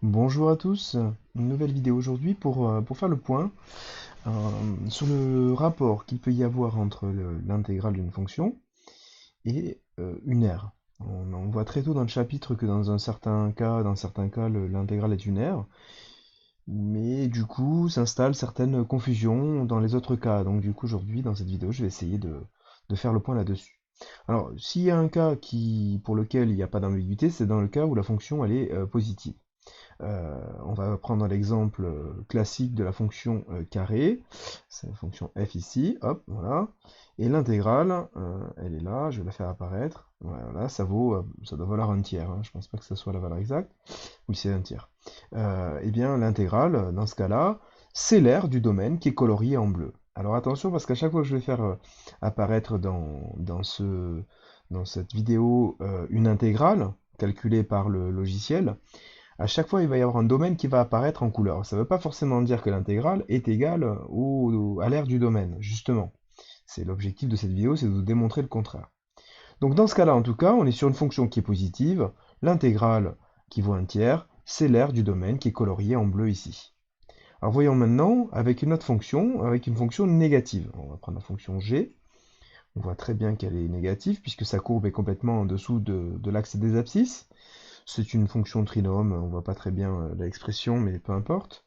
Bonjour à tous, une nouvelle vidéo aujourd'hui pour faire le point sur le rapport qu'il peut y avoir entre l'intégrale d'une fonction et une aire. On voit très tôt dans le chapitre que dans certains cas, l'intégrale est une aire, mais du coup s'installent certaines confusions dans les autres cas. Donc du coup aujourd'hui dans cette vidéo je vais essayer de faire le point là-dessus. Alors s'il y a un cas pour lequel il n'y a pas d'ambiguïté, c'est dans le cas où la fonction elle est positive. On va prendre l'exemple classique de la fonction carré, c'est la fonction f ici, hop, voilà, et l'intégrale, elle est là, je vais la faire apparaître, voilà, ça doit valoir un tiers, hein, je pense pas que ce soit la valeur exacte, oui c'est un tiers. Eh bien l'intégrale, dans ce cas-là, c'est l'aire du domaine qui est colorié en bleu. Alors attention parce qu'à chaque fois que je vais faire apparaître dans cette vidéo une intégrale calculée par le logiciel, à chaque fois, il va y avoir un domaine qui va apparaître en couleur. Ça ne veut pas forcément dire que l'intégrale est égale à l'aire du domaine, justement. C'est l'objectif de cette vidéo, c'est de vous démontrer le contraire. Donc dans ce cas-là, en tout cas, on est sur une fonction qui est positive. L'intégrale qui vaut un tiers, c'est l'aire du domaine qui est coloriée en bleu ici. Alors voyons maintenant avec une autre fonction, avec une fonction négative. On va prendre la fonction g. On voit très bien qu'elle est négative puisque sa courbe est complètement en dessous de l'axe des abscisses. C'est une fonction trinôme, on voit pas très bien l'expression, mais peu importe.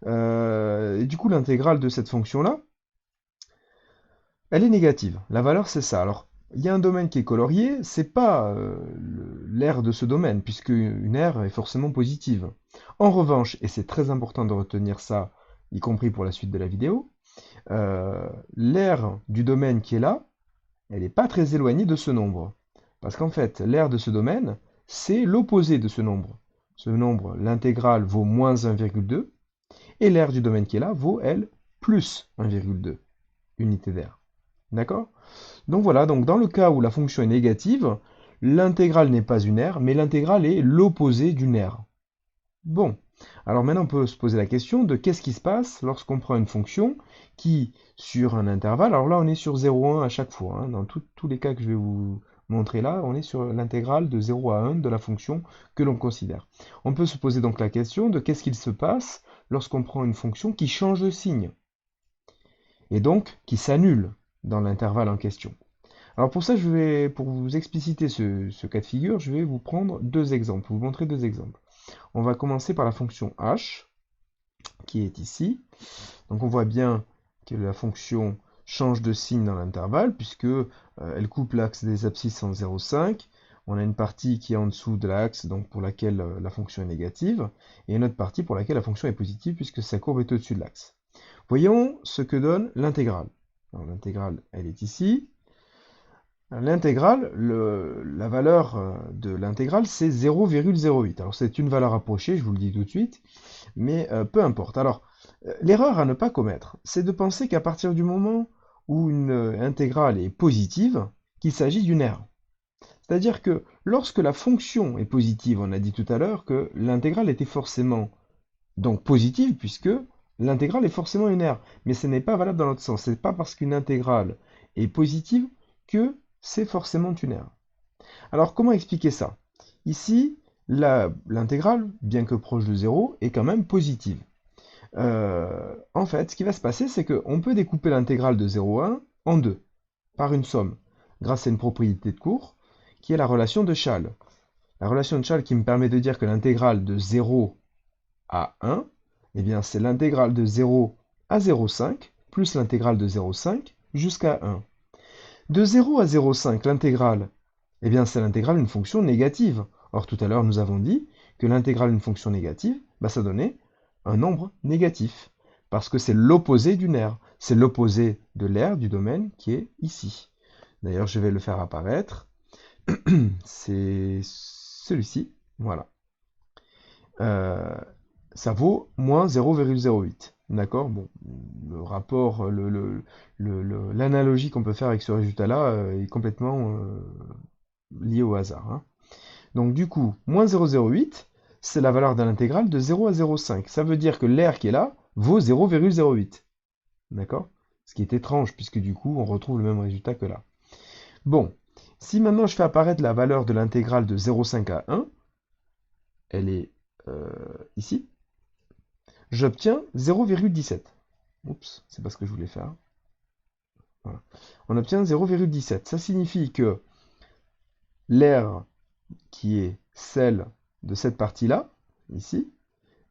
Et du coup, l'intégrale de cette fonction-là, elle est négative. La valeur, c'est ça. Alors, il y a un domaine qui est colorié, c'est pas l'aire de ce domaine, puisque une aire est forcément positive. En revanche, et c'est très important de retenir ça, y compris pour la suite de la vidéo, l'aire du domaine qui est là, elle n'est pas très éloignée de ce nombre. Parce qu'en fait, l'aire de ce domaine, c'est l'opposé de ce nombre. Ce nombre, l'intégrale vaut moins 1,2, et l'aire du domaine qui est là vaut, elle, plus 1,2 unité d'aire. D'accord? Donc voilà, donc dans le cas où la fonction est négative, l'intégrale n'est pas une aire, mais l'intégrale est l'opposé d'une aire. Bon, alors maintenant on peut se poser la question de qu'est-ce qui se passe lorsqu'on prend une fonction qui, sur un intervalle, alors là on est sur 0,1 à chaque fois, hein, dans tous les cas que je vais vous montrer là, on est sur l'intégrale de 0 à 1 de la fonction que l'on considère. On peut se poser donc la question de qu'est-ce qu'il se passe lorsqu'on prend une fonction qui change de signe, et donc qui s'annule dans l'intervalle en question. Alors pour ça, pour vous expliciter ce cas de figure, je vais vous prendre deux exemples, vous montrer deux exemples. On va commencer par la fonction h, qui est ici. Donc on voit bien que la fonction change de signe dans l'intervalle, puisque elle coupe l'axe des abscisses en 0,5. On a une partie qui est en dessous de l'axe, donc pour laquelle la fonction est négative, et une autre partie pour laquelle la fonction est positive, puisque sa courbe est au-dessus de l'axe. Voyons ce que donne l'intégrale. L'intégrale, elle est ici. L'intégrale, la valeur de l'intégrale, c'est 0,08. Alors c'est une valeur approchée, je vous le dis tout de suite, mais peu importe. Alors, l'erreur à ne pas commettre, c'est de penser qu'à partir du moment où une intégrale est positive, qu'il s'agit d'une aire. C'est-à-dire que lorsque la fonction est positive, on a dit tout à l'heure que l'intégrale était forcément donc positive, puisque l'intégrale est forcément une aire. Mais ce n'est pas valable dans l'autre sens. Ce n'est pas parce qu'une intégrale est positive que c'est forcément une aire. Alors comment expliquer ça? Ici, l'intégrale, bien que proche de 0, est quand même positive. En fait, ce qui va se passer, c'est qu'on peut découper l'intégrale de 0 à 1 en deux, par une somme, grâce à une propriété de cours, qui est la relation de Chasles. La relation de Chasles qui me permet de dire que l'intégrale de 0 à 1, eh bien c'est l'intégrale de 0 à 0,5 plus l'intégrale de 0,5 jusqu'à 1. De 0 à 0,5, l'intégrale, eh bien c'est l'intégrale d'une fonction négative. Or tout à l'heure nous avons dit que l'intégrale d'une fonction négative, ça donnait un nombre négatif, parce que c'est l'opposé d'une aire. C'est l'opposé de l'aire du domaine qui est ici. D'ailleurs je vais le faire apparaître. C'est celui-ci, voilà. Euh, Ça vaut moins 0,08. D'accord? Bon, le rapport, l'analogie qu'on peut faire avec ce résultat-là est complètement liée au hasard, hein. Donc du coup, moins 0,08, c'est la valeur de l'intégrale de 0 à 0,5. Ça veut dire que l'air qui est là vaut 0,08. D'accord? Ce qui est étrange, puisque du coup, on retrouve le même résultat que là. Bon, si maintenant je fais apparaître la valeur de l'intégrale de 0,5 à 1, elle est ici, j'obtiens 0,17. Oups, c'est pas ce que je voulais faire. Voilà. On obtient 0,17. Ça signifie que l'aire qui est celle de cette partie-là, ici,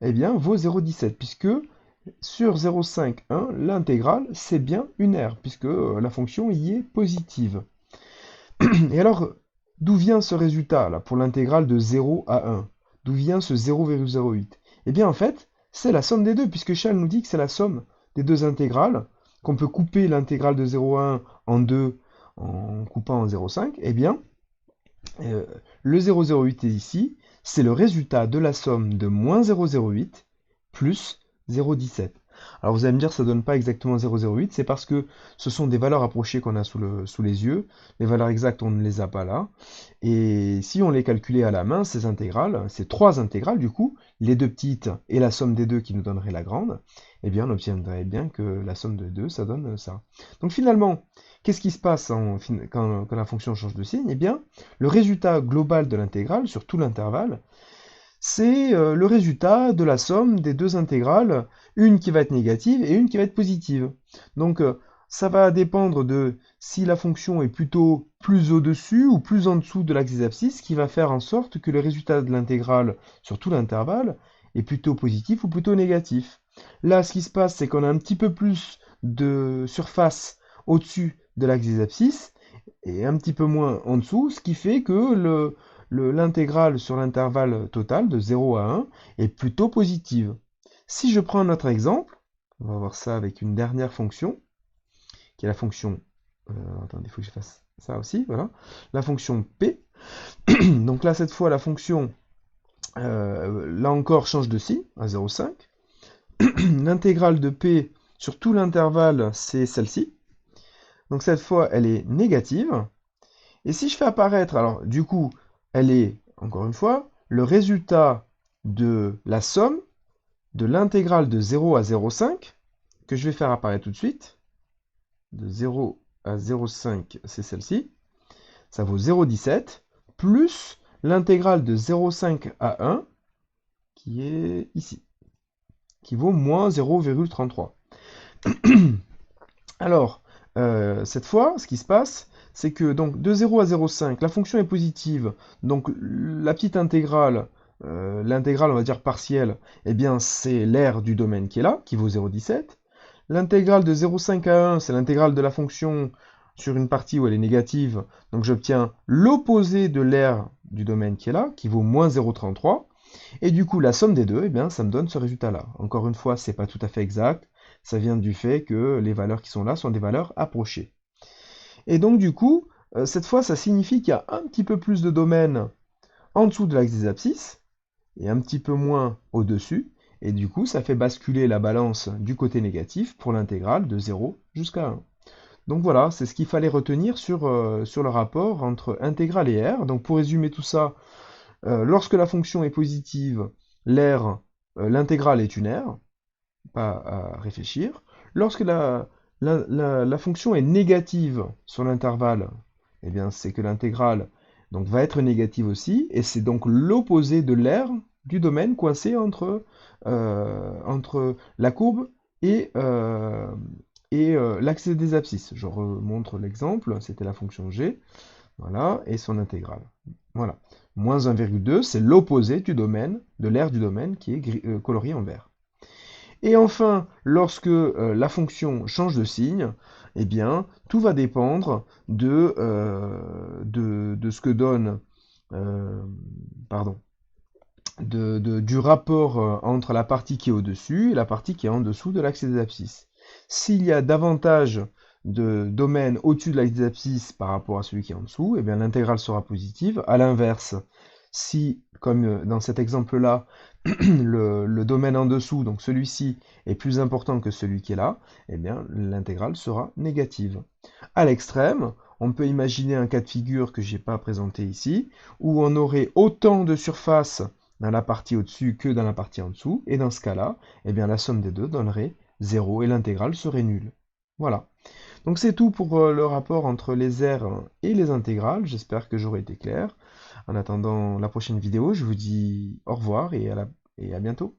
eh bien, vaut 0,17, puisque sur 0,51, l'intégrale, c'est bien une aire, puisque la fonction y est positive. Et alors, d'où vient ce résultat là pour l'intégrale de 0 à 1? D'où vient ce 0,08? Eh bien, en fait, c'est la somme des deux, puisque Charles nous dit que c'est la somme des deux intégrales, qu'on peut couper l'intégrale de 0 à 1 en deux en coupant en 0,5. Eh bien, le 0,08 est ici, c'est le résultat de la somme de moins 0,08 plus 0,17. Alors vous allez me dire, ça ne donne pas exactement 0,08, c'est parce que ce sont des valeurs approchées qu'on a sous les yeux. Les valeurs exactes, on ne les a pas là. Et si on les calculait à la main, ces intégrales, ces trois intégrales du coup, les deux petites et la somme des deux qui nous donnerait la grande, eh bien on obtiendrait bien que la somme des deux, ça donne ça. Donc finalement, qu'est-ce qui se passe quand la fonction change de signe? Eh bien, le résultat global de l'intégrale sur tout l'intervalle, c'est le résultat de la somme des deux intégrales, une qui va être négative et une qui va être positive. Donc ça va dépendre de si la fonction est plutôt plus au-dessus ou plus en dessous de l'axe des abscisses, qui va faire en sorte que le résultat de l'intégrale sur tout l'intervalle est plutôt positif ou plutôt négatif. Là, ce qui se passe, c'est qu'on a un petit peu plus de surface au-dessus de l'axe des abscisses et un petit peu moins en dessous, ce qui fait que l'intégrale sur l'intervalle total de 0 à 1 est plutôt positive. Si je prends un autre exemple, on va voir ça avec une dernière fonction, qui est la fonction... attendez, il faut que je fasse ça aussi, voilà. La fonction P. Donc là, cette fois, la fonction, là encore, change de signe, à 0,5. L'intégrale de P sur tout l'intervalle, c'est celle-ci. Donc cette fois, elle est négative. Et si je fais apparaître, alors du coup, elle est, encore une fois, le résultat de la somme de l'intégrale de 0 à 0,5, que je vais faire apparaître tout de suite. De 0 à 0,5, c'est celle-ci. Ça vaut 0,17, plus l'intégrale de 0,5 à 1, qui est ici, qui vaut moins 0,33. Alors, cette fois, ce qui se passe, c'est que donc de 0 à 0,5, la fonction est positive, donc la petite intégrale, l'intégrale on va dire partielle, eh bien c'est l'aire du domaine qui est là, qui vaut 0,17. L'intégrale de 0,5 à 1, c'est l'intégrale de la fonction sur une partie où elle est négative, donc j'obtiens l'opposé de l'aire du domaine qui est là, qui vaut moins 0,33. Et du coup, la somme des deux, eh bien, ça me donne ce résultat-là. Encore une fois, c'est pas tout à fait exact, ça vient du fait que les valeurs qui sont là sont des valeurs approchées. Et donc du coup, cette fois, ça signifie qu'il y a un petit peu plus de domaine en dessous de l'axe des abscisses, et un petit peu moins au-dessus, et du coup, ça fait basculer la balance du côté négatif pour l'intégrale de 0 jusqu'à 1. Donc voilà, c'est ce qu'il fallait retenir sur le rapport entre intégrale et R. Donc pour résumer tout ça, lorsque la fonction est positive, l'intégrale est une aire, pas à réfléchir. Lorsque la fonction est négative sur l'intervalle, eh bien c'est que l'intégrale donc, va être négative aussi, et c'est donc l'opposé de l'aire du domaine coincé entre la courbe et l'axe des abscisses. Je remontre l'exemple, c'était la fonction g, voilà, et son intégrale. Voilà. Moins 1,2, c'est l'opposé du domaine, de l'aire du domaine qui est colorié en vert. Et enfin, lorsque la fonction change de signe, eh bien, tout va dépendre de ce que donne, pardon, du rapport entre la partie qui est au-dessus et la partie qui est en dessous de l'axe des abscisses. S'il y a davantage de domaine au-dessus de l'axe des abscisses par rapport à celui qui est en dessous, eh bien l'intégrale sera positive. À l'inverse, si, comme dans cet exemple-là, le domaine en dessous, donc celui-ci, est plus important que celui qui est là, eh bien l'intégrale sera négative. À l'extrême, on peut imaginer un cas de figure que je n'ai pas présenté ici, où on aurait autant de surface dans la partie au-dessus que dans la partie en dessous, et dans ce cas-là, eh bien la somme des deux donnerait 0 et l'intégrale serait nulle. Voilà. Donc c'est tout pour le rapport entre les aires et les intégrales, j'espère que j'aurai été clair. En attendant la prochaine vidéo, je vous dis au revoir et à la et à bientôt.